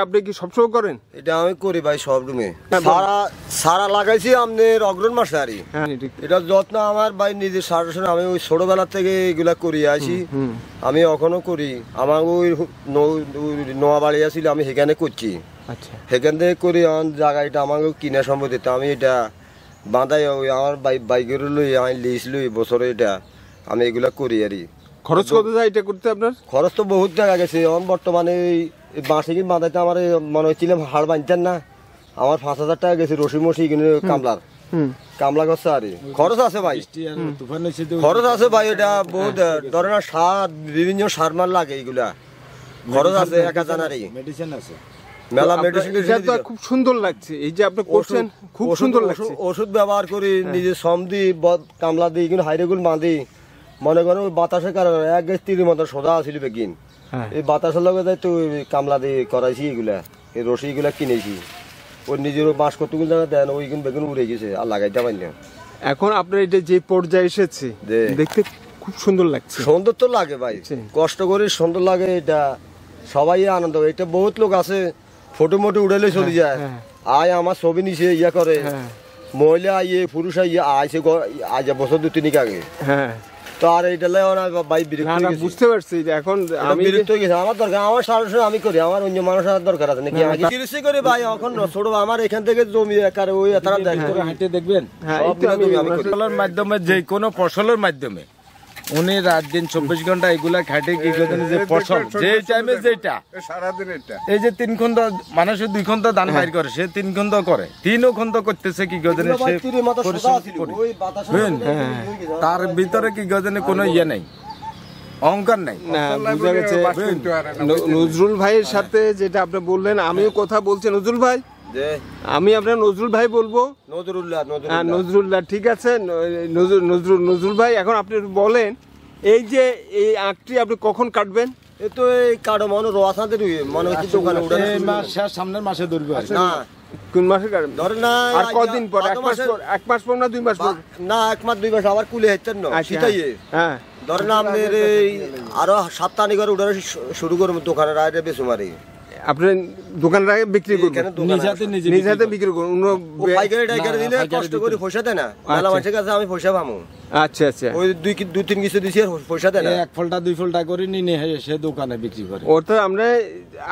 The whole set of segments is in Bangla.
আপনি কি সবসময় করেন? এটা আমি করি ভাই সব রুমে। সারা লাগাইছি আপনার অগ্রহণ মাসে আর এটা যত্ন আমার ভাই নিজের সারা। আমি ওই ছোটবেলা থেকে এগুলা করি আসি, আমি এখনো করি। আমার ওই নোয়া বাড়ি আসছিল, আমি সেখানে করছি। আচ্ছা, সেখান থেকে করি। আমার জায়গা এটা আমাকে কিনা সম্ভব দিতে, আমি এটা বাঁধাই ওই আমার বাইকের লই আমি লিস লই বছরে। এটা আমি এগুলা করি আর। খরচ কত যায় এটা করতে আপনার? খরচ তো বহুত টাকা গেছে। এখন বর্তমানে এই বাঁশি কিনে বাঁধাইতে আমার মনে হচ্ছিল হাড় বাঁধতেন না, আমার 5,000 টাকা গেছে। রশি মশি কিনে কামলা করছে আর খরচ আছে ভাই, খরচ আছে ভাই। এটা বহুত ধরনের সার, বিভিন্ন সার মার লাগে, এগুলা খরচ আছে। একা জানারই মেডিসিন আছে, মেলা মেডিসিন। খুব সুন্দর লাগছে এই যে আপনি করছেন, খুব সুন্দর লাগছে। ওষুধ ব্যবহার করি, নিজে শ্রম দিই, কামলা দিই, কিন্তু হাইরেগুল বাঁধি। মনে করেন ওই বাতাসের কারণে 1 গেজ 3 মতো সোজা আসিল বেগিন, এই বাতাসের লগে যাই তো কামলা দিয়ে করাইছি। এগুলা এই রশি এগুলা কিনেছি। ওই নিজের বাঁশ কতগুলো জায়গা দেন, ওই বেগুন উড়ে গেছে আর লাগাইতে পারি না। এখন আপনার এটা যে পর্যায়ে এসেছে দেখতে খুব সুন্দর লাগছে। সুন্দর তো লাগে ভাই, কষ্ট করে সুন্দর লাগে। এটা সবাই আনন্দ। এটা বহুত লোক আছে ফটো মোটো উড়ালে চলে যায়, আয় আমার ছবি নিছে ইয়া করে। মহিলা ইয়ে পুরুষ ইয়ে আইছে আজ বছর 2-3 আগে। তো আর এইটা ভাই বুঝতে পারছি এখন আমি বিরক্ত হয়ে গেছে। আমার দরকার, আমার সারা আমি করি, আমার অন্য মানুষের দরকার আছে নাকি? আমি কৃষি করি ভাই। এখন ছোট আমার এখান থেকে জমি একারে ওই তারা হাঁটে দেখবেন ফসলের মাধ্যমে, যে কোনো ফসলের মাধ্যমে উনি রাত দিন 24 ঘন্টা এগুলা খাটে। কি করেন যে ফসল যে টাইমে যেটা সারাদিন, এটা এই যে 3 খন্ড মানুষের 2 খন্ড ধান বাইর করে, সে 3 খন্ড করে, 3 খন্ড করতেছে। কি করেন সে তার ভিতরে কি করেন কোনো ইয়ে নাই, অহংকার নাই। বুঝা গেছে। নজরুল ভাইয়ের সাথে যেটা আপনি বললেন, আমিও কথা বলছি। নজরুল ভাই, আমি আপনার নজরুল ভাই বলবো। নজরুল্লাহ, ঠিক আছে। নজরুল ভাই, এখন আপনি বলেন এই যে এই আখটি আপনি কখন কাটবেন? এই তো এই কাটো মনে রোয়াসাদের মনে হচ্ছে দোকানে উঠে সামনের মাসে ধরবে না। কোন মাসে কাটবেন? ধরেন না আর কদিন পর? 1 মাস পর না 2 মাস পর? না 1 মাস 2 মাস আবার কুলে হচ্ছেন না শীতাইয়ে। হ্যাঁ, ধরেন আপনার আরো সপ্তাহ করে উঠে শুরু করবো দোকানের আগে বেশি মারি। আপনার দোকানের আগে বিক্রি করবেন, নিজ হাতে বিক্রি করুন। কষ্ট করে পয়সা দেয় না, মানুষের কাছে আমি পয়সা পাবো। আচ্ছা আচ্ছা, ওই 2-3 কিছু দিছি আর পয়সা দেয় না। 1 ফলটা 2 ফলটা করে নিয়ে সে দোকানে বিক্রি করে। ওটা আমরা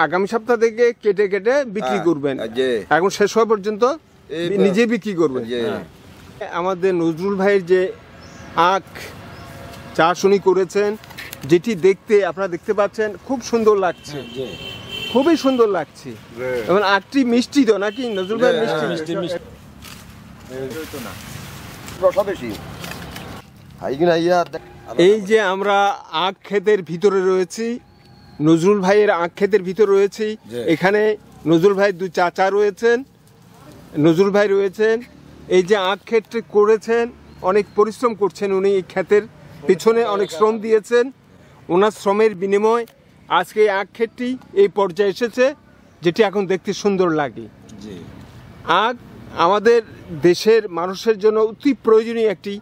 আগামী সপ্তাহ থেকে কেটে কেটে বিক্রি করবেন, এখন শেষ হওয়া পর্যন্ত নিজে বিক্রি করবেন। আমাদের নজরুল ভাইয়ের যে আখ চাষ উনি করেছেন, যেটি দেখতে আপনারা দেখতে পাচ্ছেন খুব সুন্দর লাগছে, খুবই সুন্দর লাগছে। এবং আখটি মিষ্টি তো নাকি নজরুল ভাই? মিষ্টি মিষ্টি। এই যে আমরা আখ ক্ষেতের ভিতরে রয়েছি, নজরুল ভাইয়ের আখ ক্ষেতের ভিতরে রয়েছি। এখানে নজরুল ভাই 2 চাচা রয়েছেন, নজরুল ভাই রয়েছেন। এই যে আখ ক্ষেত করেছেন, অনেক পরিশ্রম করছেন উনি। এই ক্ষেতের পিছনে অনেক শ্রম দিয়েছেন। ওনার শ্রমের বিনিময় আজকে এই আখ ক্ষেতটি এই পর্যায়ে এসেছে, যেটি এখন দেখতে সুন্দর লাগে। আখ আমাদের দেশের মানুষের জন্য অতি প্রয়োজনীয় একটি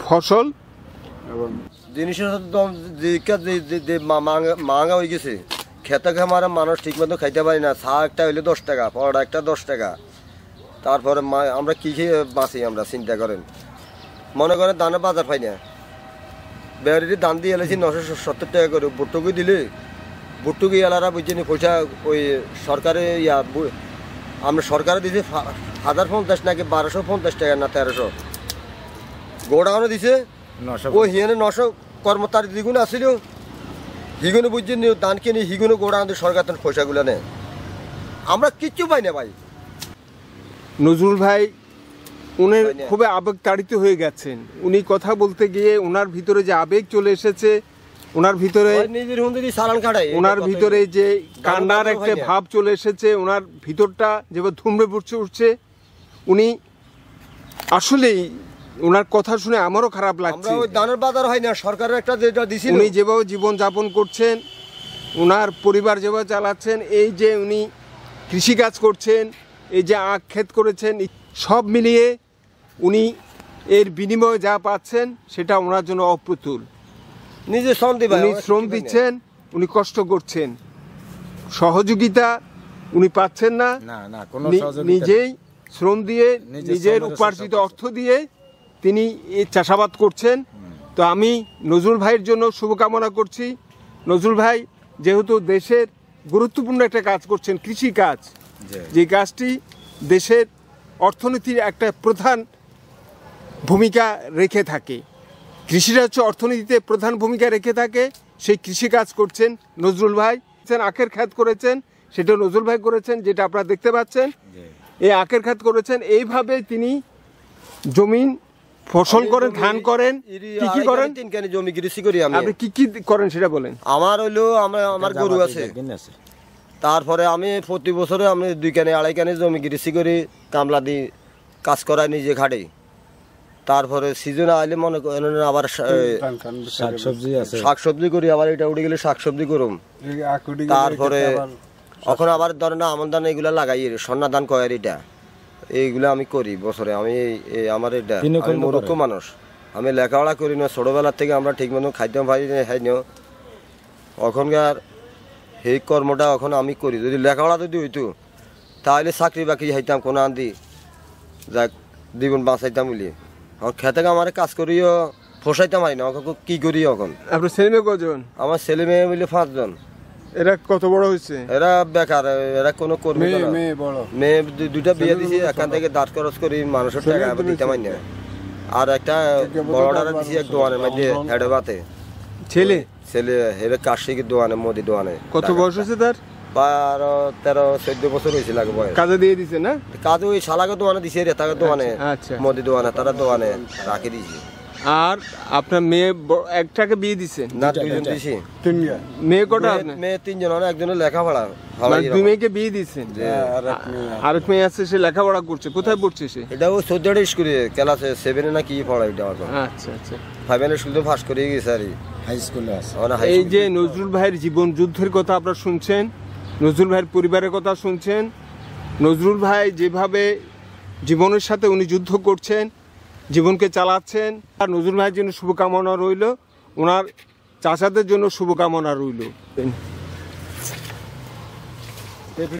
ফসল। জিনিসের মাঙ্গা হয়ে গেছে, খেতে খামারে মানুষ ঠিক মতো খাইতে পারি না। চা একটা হইলে 10 টাকা, পরোটা একটা 10 টাকা। তারপরে আমরা কি খেয়ে বাঁচি? আমরা চিন্তা করেন, মনে করেন ধানের বাজার পাই না, বেড়ি দান দিয়ে এলেছি 970 টাকা করে। ভুট্টুকি দিলে ভুট্টুকি এলারা বুঝছেন পয়সা ওই সরকারে আমরা সরকারে দিয়েছে 1050 নাকি 1250 টাকা না 1300। গোডাউনে দিছে ও হিয়ানে 900 কর্মচারী দ্বিগুণ আসছিল। হিগুনে বুঝছেন দান কিনে হিগুনে গোডাউনে সরকার তখন পয়সাগুলো নেয়, আমরা কিচ্ছু পাই না ভাই। নজরুল ভাই উনি খুবই আবেগতাড়িত হয়ে গেছেন। উনি কথা বলতে গিয়ে ওনার ভিতরে যে আবেগ চলে এসেছে, ওনার ভিতরে যে কান্নার একটা ভাব চলে এসেছে, ওনার ভিতরটা যেভাবে ধুমড়ে উঠছে। উনি আসলেই, ওনার কথা শুনে আমারও খারাপ লাগছে। দানের বাজার হয় না, সরকারের একটা যেটা দিছিল, উনি যেভাবে জীবন যাপন করছেন, ওনার পরিবার যেভাবে চালাচ্ছেন, এই যে উনি কৃষিকাজ করছেন, এই যে আখ ক্ষেত করেছেন, সব মিলিয়ে উনি এর বিনিময়ে যা পাচ্ছেন সেটা ওনার জন্য অপ্রতুল। নিজে শ্রম শ্রম দিচ্ছেন, উনি কষ্ট করছেন, সহযোগিতা উনি পাচ্ছেন না, না না কোনো নিজেই শ্রম দিয়ে নিজের উপার্জিত অর্থ দিয়ে তিনি এই চাষাবাদ করছেন। তো আমি নজরুল ভাইয়ের জন্য শুভকামনা করছি। নজরুল ভাই যেহেতু দেশের গুরুত্বপূর্ণ একটা কাজ করছেন, কৃষি কাজ, যে কাজটি দেশের অর্থনীতির একটা প্রধান ভূমিকা রেখে থাকে, কৃষিটা হচ্ছে অর্থনীতিতে প্রধান ভূমিকা রেখে থাকে, সেই কৃষি কাজ করছেন নজরুল ভাই। আখের ক্ষেত করেছেন, সেটা নজরুল ভাই করেছেন, যেটা আপনারা দেখতে পাচ্ছেন। এই আখের ক্ষেত করেছেন, এইভাবে তিনি জমিন ফসল করেন, ধান করেন, কি কি করেন? 3 কানি জমি কৃষি করি আমি। আপনি কি কি করেন সেটা বলেন। আমার হইলো আমার গরু আছে, তারপরে আমি প্রতি বছরে আমি 2 কানি 2.5 কানি জমি কৃষি করি, কামলা দিই, কাজ করাই নিজে খাটে। তারপরে সিজন আইলে মনে করেন আবার শাকসবজি আছে, শাকসবজি করি, আবার এটা উঠে গেলে শাকসবজি করুম। তারপরে এখন আবার ধরেন আমন ধান এগুলা লাগাই, সন্না ধান কয়ের, এটা এইগুলো আমি করি বছরে। আমি আমার এটা মূর্খ মানুষ, আমি লেখাপড়া করি না, ছোটবেলার থেকে আমরা ঠিক মতো খাইতে পারি না, এখনকার এই কর্মটা এখন আমি করি। যদি লেখাপড়া যদি হইতো তাহলে চাকরি বাকরি হাইতাম কোনো আন্দি, যাক জীবন বাঁচাইতাম বলি। এখন খেতে আমার কাজ করিও ফসাইতাম পারি না, কি করি এখন। আপনার ছেলে মেয়ে কজন? আমার ছেলে মেয়ে মিলে 5 জন। এরা কত বড় হয়েছে? এরা বেকার, এরা কোনো কর্মী না। মেয়ে 2টা বিয়ে দিছি, এখান থেকে দাঁত খরচ করি, মানুষের টাকা দিতে পারি না। আর একটা বড়টা দিছি এক দোকানের মধ্যে হেডবাতে। ছেলে এরা কাশিক দোকানে, মোদি দোকানে। কত বয়স হয়েছে তার? 12, 13, 14 বছর হয়েছে লাগে বয়স। কাজে দিয়ে দিছে না? কাজ ওই শালাকে দোকানে দিছে, রেতাকে দোকানে, মোদি দোকানে, তারা দোকানে রাখি দিয়েছে। আর আপনার মেয়ে একটাকে বিয়ে দিছেন? না, 2জন দিছি। মেয়ে কটা? মেয়ে 3 জন, একজনের লেখাপড়া। 2 মেয়েকে বিয়ে দিচ্ছেন, আরেক মেয়ে আছে, সে লেখাপড়া করছে। কোথায় পড়ছে সে? এটা ও 14 স্কুলে ক্লাসে 7 না কি পড়ায় এটা। আচ্ছা আচ্ছা, 5 স্কুল তো পাস করে গেছে আর হাই স্কুলে আছে। এই যে নজরুল ভাইয়ের জীবন যুদ্ধের কথা আপনারা শুনছেন, নজরুল ভাইয়ের পরিবারের কথা শুনছেন। নজরুল ভাই যেভাবে জীবনের সাথে উনি যুদ্ধ করছেন, জীবনকে চালাচ্ছেন, আর নজরুল ভাইয়ের জন্য শুভকামনা রইল, ওনার চাচাদের জন্য শুভকামনা রইল।